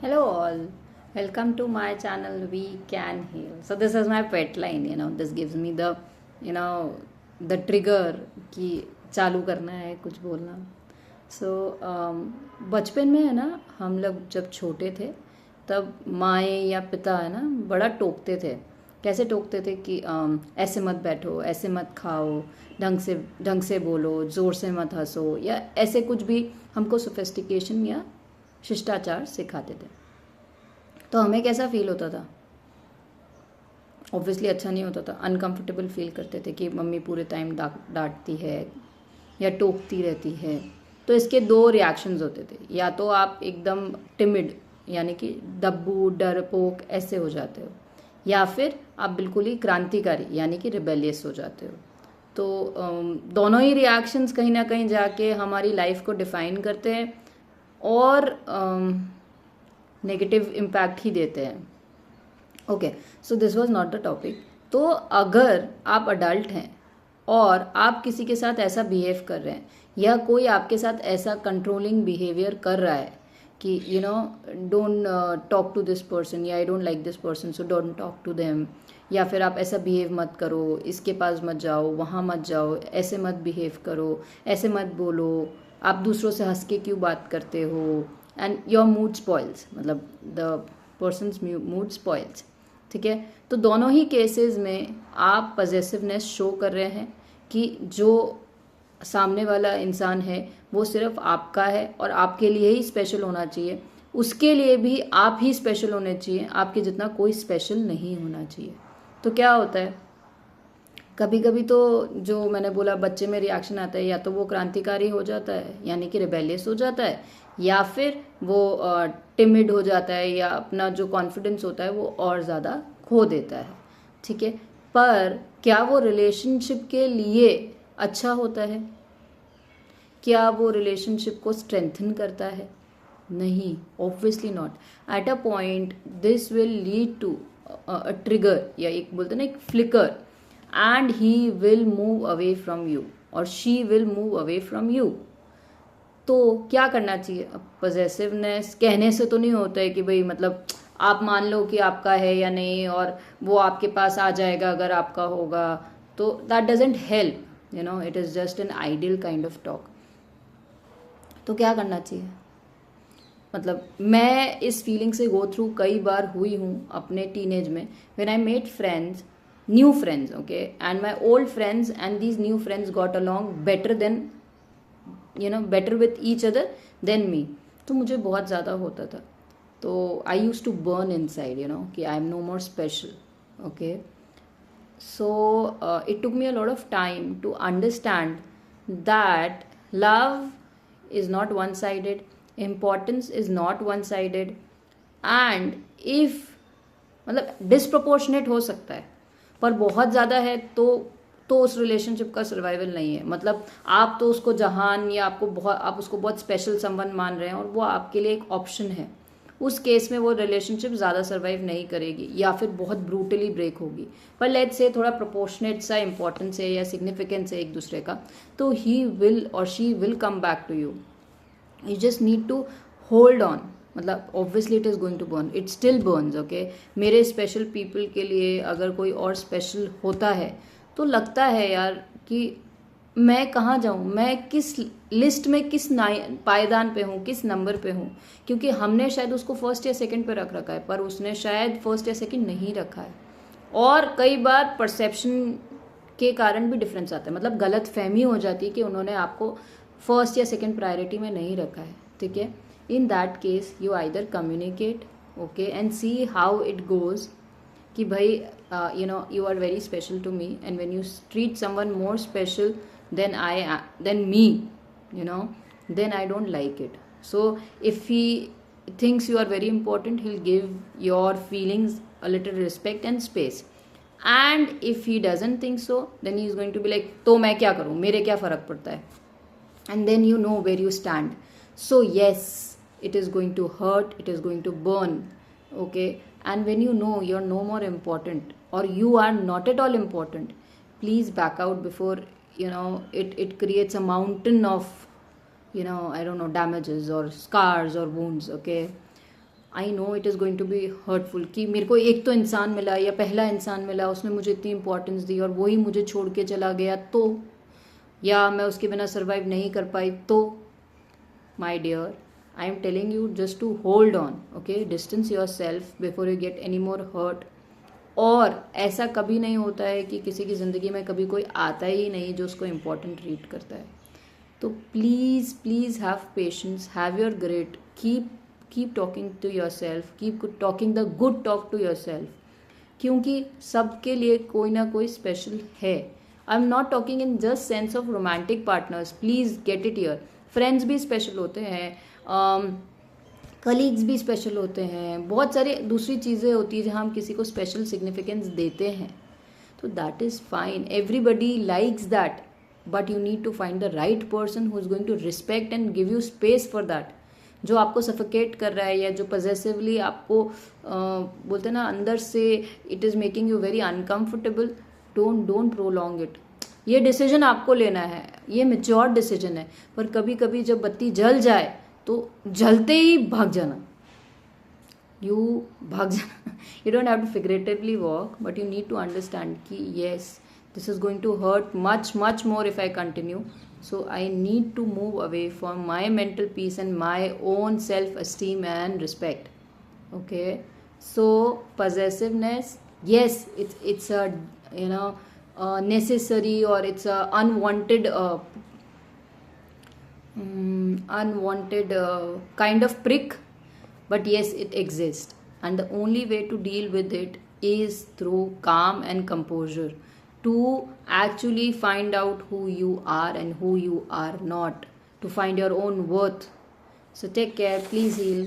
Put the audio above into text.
Hello all, welcome to my channel We Can Heal. So this is my pet line, this gives me you know, the trigger कि चालू करना है कुछ बोलना. So बचपन में है ना, हम लोग जब छोटे थे तब माएँ या पिता है ना बड़ा टोकते थे. कैसे टोकते थे कि ऐसे मत बैठो, ऐसे मत खाओ, ढंग से बोलो, ज़ोर से मत हंसो, या ऐसे कुछ भी हमको सोफिस्टिकेशन या शिष्टाचार सिखाते थे. तो हमें कैसा फील होता था? ऑब्वियसली अच्छा नहीं होता था. अनकंफर्टेबल फील करते थे कि मम्मी पूरे टाइम डांटती है या टोकती रहती है. तो इसके दो रिएक्शंस होते थे. या तो आप एकदम टिमिड यानी कि दब्बू डरपोक ऐसे हो जाते हो, या फिर आप बिल्कुल ही क्रांतिकारी यानी कि रिबेलियस हो जाते हो. तो दोनों ही रिएक्शंस कहीं ना कहीं जाके हमारी लाइफ को डिफाइन करते हैं और नेगेटिव इम्पैक्ट ही देते हैं. Okay, so this was not the topic. तो अगर आप अडल्ट हैं और आप किसी के साथ ऐसा बिहेव कर रहे हैं या कोई आपके साथ ऐसा कंट्रोलिंग बिहेवियर कर रहा है कि don't talk to this person, या I don't like this person so don't talk to them, या फिर आप ऐसा बिहेव मत करो, इसके पास मत जाओ, वहाँ मत जाओ, ऐसे मत बिहेव करो, ऐसे मत बोलो, आप दूसरों से हंस के क्यों बात करते हो, एंड योर मूड स्पॉइल्स, मतलब द पर्सनस मूड स्पॉइल्स. ठीक है, तो दोनों ही केसेस में आप पजेसिवनेस शो कर रहे हैं कि जो सामने वाला इंसान है वो सिर्फ आपका है और आपके लिए ही स्पेशल होना चाहिए. उसके लिए भी आप ही स्पेशल होने चाहिए, आपके जितना कोई स्पेशल नहीं होना चाहिए. तो क्या होता है, कभी कभी तो जो मैंने बोला बच्चे में रिएक्शन आता है, या तो वो क्रांतिकारी हो जाता है यानी कि रिबेलियस हो जाता है, या फिर वो टिमिड हो जाता है, या अपना जो कॉन्फिडेंस होता है वो और ज़्यादा खो देता है. ठीक है, पर क्या वो रिलेशनशिप के लिए अच्छा होता है? क्या वो रिलेशनशिप को स्ट्रेंथन करता है? नहीं, obviously not. At a point this will lead to a trigger, या एक बोलते हैं ना एक flicker, and he will move away from you और she will move away from you. तो क्या करना चाहिए? अब पजेसिवनेस कहने से तो नहीं होता है कि भाई मतलब आप मान लो कि आपका है या नहीं और वो आपके पास आ जाएगा अगर आपका होगा. तो that doesn't help, it is just an ideal kind of talk. तो क्या करना चाहिए? मतलब मैं इस फीलिंग से गो थ्रू कई बार हुई हूँ अपने टीनेज में, when I made friends, new friends, okay, and my old friends and these new friends got along better than better with each other than me. तो मुझे बहुत ज़्यादा होता था. तो I used to burn inside, कि I am no more special. Okay, so it took me a lot of time to understand that love is not one sided, importance is not one sided, and if मतलब disproportionate हो सकता है पर बहुत ज़्यादा है तो उस रिलेशनशिप का सर्वाइवल नहीं है. मतलब आप तो उसको जहान या आप उसको बहुत स्पेशल संबंध मान रहे हैं और वो आपके लिए एक ऑप्शन है. उस केस में वो रिलेशनशिप ज़्यादा सर्वाइव नहीं करेगी या फिर बहुत ब्रूटली ब्रेक होगी. पर लेट्स से थोड़ा प्रोपोर्शनेट सा इंपॉर्टेंस है या सिग्निफिकेंस है एक दूसरे का, तो ही विल और she will come back to you. You just need to hold on. मतलब obviously it is going to burn, it still burns. Okay, मेरे स्पेशल पीपल के लिए अगर कोई और स्पेशल होता है तो लगता है यार कि मैं कहाँ जाऊँ, मैं किस लिस्ट में किस पायदान पे हूँ, किस नंबर पे हूँ. क्योंकि हमने शायद उसको फर्स्ट या सेकंड पे रख रखा है पर उसने शायद फर्स्ट या सेकंड नहीं रखा है. और कई बार परसेप्शन के कारण भी डिफरेंस आता है. मतलब गलत फहमी हो जाती है कि उन्होंने आपको फर्स्ट या सेकंड प्रायोरिटी में नहीं रखा है. ठीक है, in that case you either communicate, okay, and see how it goes कि भाई you are very special to me, and when you treat someone more special than me, then I don't like it. So if he thinks you are very important, he'll give your feelings a little respect and space. And if he doesn't think so, then he is going to be like, तो मैं क्या करूँ, मेरे क्या फ़र्क पड़ता है. And then you know where you stand. So yes, it is going to hurt, it is going to burn. Okay, and when you know you're no more important or you are not at all important, please back out before it creates a mountain of I don't know, damages or scars or wounds. Okay, I know it is going to be hurtful कि मेरे को एक तो इंसान मिला या पहला इंसान मिला, उसने मुझे इतनी इंपॉर्टेंस दी और वही मुझे छोड़ के चला गया, तो या मैं उसके बिना सर्वाइव नहीं कर पाई, तो my dear, I am telling you just to hold on, okay, distance yourself before you get any more hurt. और ऐसा कभी नहीं होता है कि किसी की ज़िंदगी में कभी कोई आता ही नहीं जो उसको इम्पोर्टेंट ट्रीट करता है. तो please please have patience, have your great, keep talking to yourself, keep talking the good talk to yourself, क्योंकि सबके लिए कोई ना कोई स्पेशल है. I am not talking in just sense of romantic partners, please get it here. Friends भी special होते हैं, कलीग्स भी स्पेशल होते हैं, बहुत सारी दूसरी चीज़ें होती है जहाँ हम किसी को स्पेशल सिग्निफिकेंस देते हैं. तो that is fine, everybody likes that, but you need to find the right person who is going to respect and give you space for that. जो आपको सफोकेट कर रहा है या जो पजेसिवली आपको बोलते हैं ना अंदर से it is making you very uncomfortable, don't prolong it. ये डिसीजन आपको लेना है, ये मेच्योर डिसीजन है. पर कभी कभी जब बत्ती जल जाए तो जलते ही भाग जाना, भाग जाना. You don't have to figuratively walk, but you need to understand कि yes, this is going to hurt much more if I continue. So I need to move away from my mental peace and my own self-esteem and respect. Okay, so possessiveness, yes, it's a necessary, or it's a unwanted kind of prick, but yes, it exists, and the only way to deal with it is through calm and composure, to actually find out who you are and who you are not, to find your own worth. So take care, please heal.